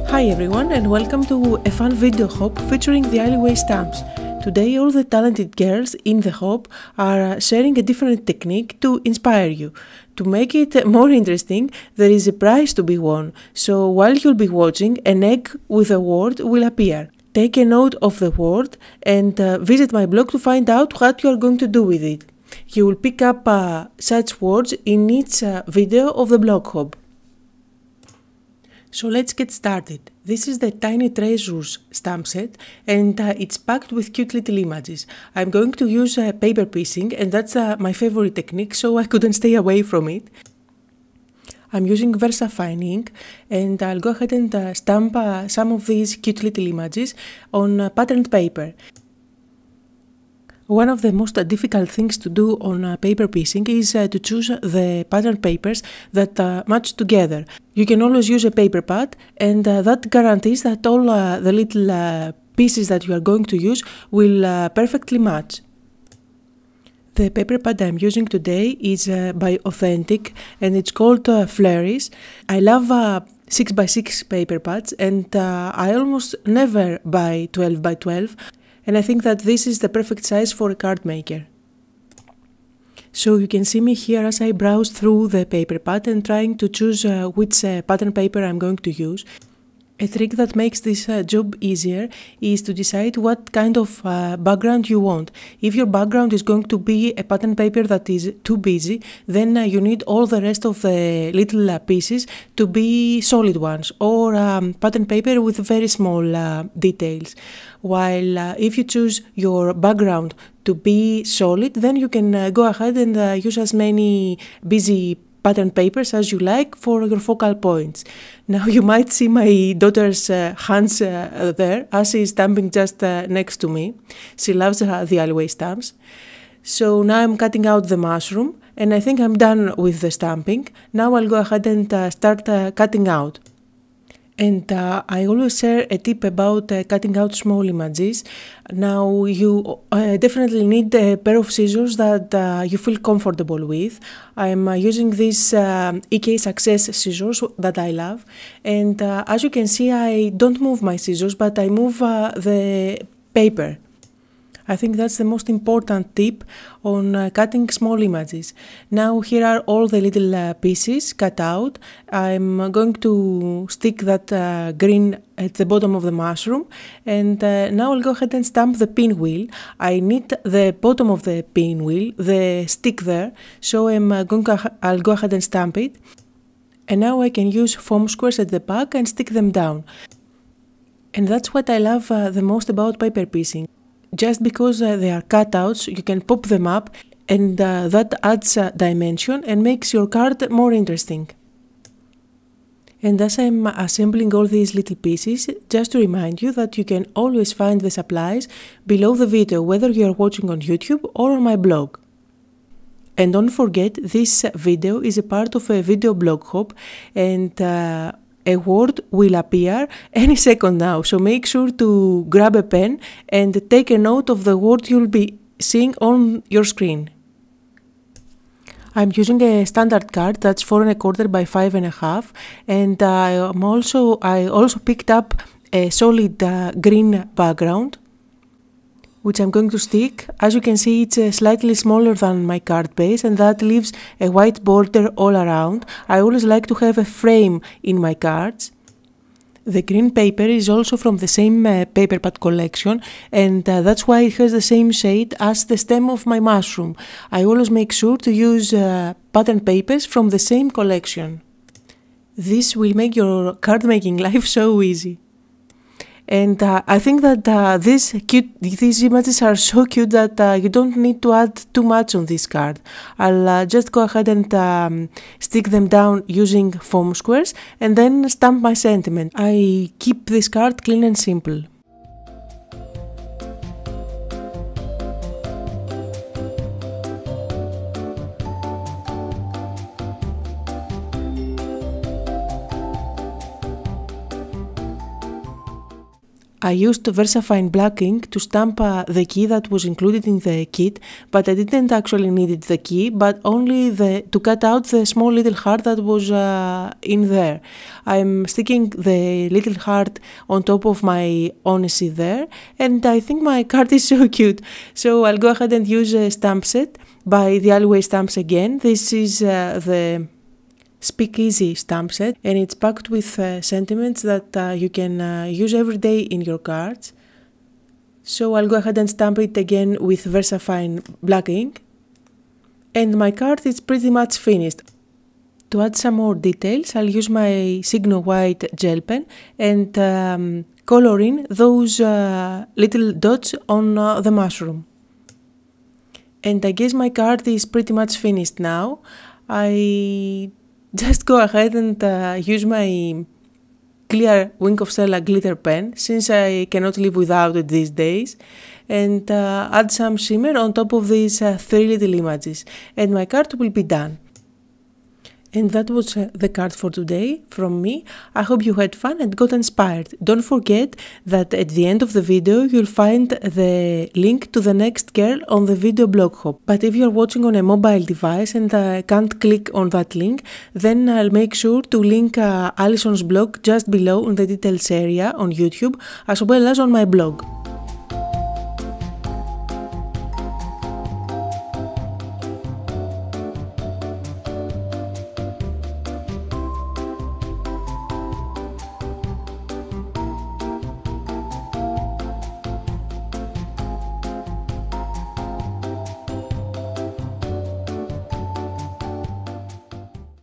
Hi everyone and welcome to a fun video hop featuring the alleyway stamps. Today all the talented girls in the hop are sharing a different technique to inspire you. To make it more interesting, there is a prize to be won, so while you'll be watching, an egg with a word will appear. Take a note of the word and visit my blog to find out what you are going to do with it. You will pick up such words in each video of the blog hop. So let's get started. This is the Tiny Treasures stamp set and it's packed with cute little images. I'm going to use paper piecing and that's my favorite technique, so I couldn't stay away from it. I'm using VersaFine ink and I'll go ahead and stamp some of these cute little images on patterned paper. One of the most difficult things to do on paper piecing is to choose the pattern papers that match together. You can always use a paper pad and that guarantees that all the little pieces that you are going to use will perfectly match. The paper pad I'm using today is by Authentic and it's called Flurries. I love 6x6 paper pads and I almost never buy 12x12. And I think that this is the perfect size for a card maker. So you can see me here as I browse through the paper pad and trying to choose which pattern paper I'm going to use. A trick that makes this job easier is to decide what kind of background you want. If your background is going to be a pattern paper that is too busy, then you need all the rest of the little pieces to be solid ones, or pattern paper with very small details. While if you choose your background to be solid, then you can go ahead and use as many busy pattern papers as you like for your focal points. Now you might see my daughter's hands there as she is stamping just next to me. She loves the alleyway stamps. So now I'm cutting out the mushroom and I think I'm done with the stamping. Now I'll go ahead and start cutting out. And I always share a tip about cutting out small images. Now you definitely need a pair of scissors that you feel comfortable with. I'm using these EK Success scissors that I love. And as you can see, I don't move my scissors, but I move the paper. I think that's the most important tip on cutting small images. Now here are all the little pieces cut out. I'm going to stick that green at the bottom of the mushroom and now I'll go ahead and stamp the pinwheel. I need the bottom of the pinwheel, the stick there, so I'll go ahead and stamp it. And now I can use foam squares at the back and stick them down. And that's what I love the most about paper piecing. Just because they are cutouts, you can pop them up and that adds dimension and makes your card more interesting. And as I'm assembling all these little pieces, just to remind you that you can always find the supplies below the video, whether you are watching on YouTube or on my blog. And don't forget, this video is a part of a video blog hop and a word will appear any second now, so make sure to grab a pen and take a note of the word you'll be seeing on your screen. I'm using a standard card that's 4 1/4 by 5 1/2 and I also picked up a solid green background which I'm going to stick. As you can see, it's slightly smaller than my card base and that leaves a white border all around. I always like to have a frame in my cards. The green paper is also from the same paper pad collection and that's why it has the same shade as the stem of my mushroom. I always make sure to use pattern papers from the same collection. This will make your card making life so easy. And I think that these images are so cute that you don't need to add too much on this card. I'll just go ahead and stick them down using foam squares and then stamp my sentiment. I keep this card clean and simple. I used VersaFine black ink to stamp the key that was included in the kit, but I didn't actually need the key, but only to cut out the small little heart that was in there. I'm sticking the little heart on top of my Onesy there, and I think my card is so cute. So I'll go ahead and use a stamp set by the Alleyway Stamps again. This is the Speakeasy stamp set, and it's packed with sentiments that you can use every day in your cards. So I'll go ahead and stamp it again with VersaFine black ink, and my card is pretty much finished. To add some more details, I'll use my Signo White gel pen and color in those little dots on the mushroom. And I guess my card is pretty much finished now. I just go ahead and use my clear Wink of Stella glitter pen, since I cannot live without it these days, and add some shimmer on top of these 3 little images, and my card will be done. And that was the card for today from me. I hope you had fun and got inspired. Don't forget that at the end of the video you'll find the link to the next girl on the video blog hop. But if you're watching on a mobile device and can't click on that link, then I'll make sure to link Alison's blog just below in the details area on YouTube, as well as on my blog.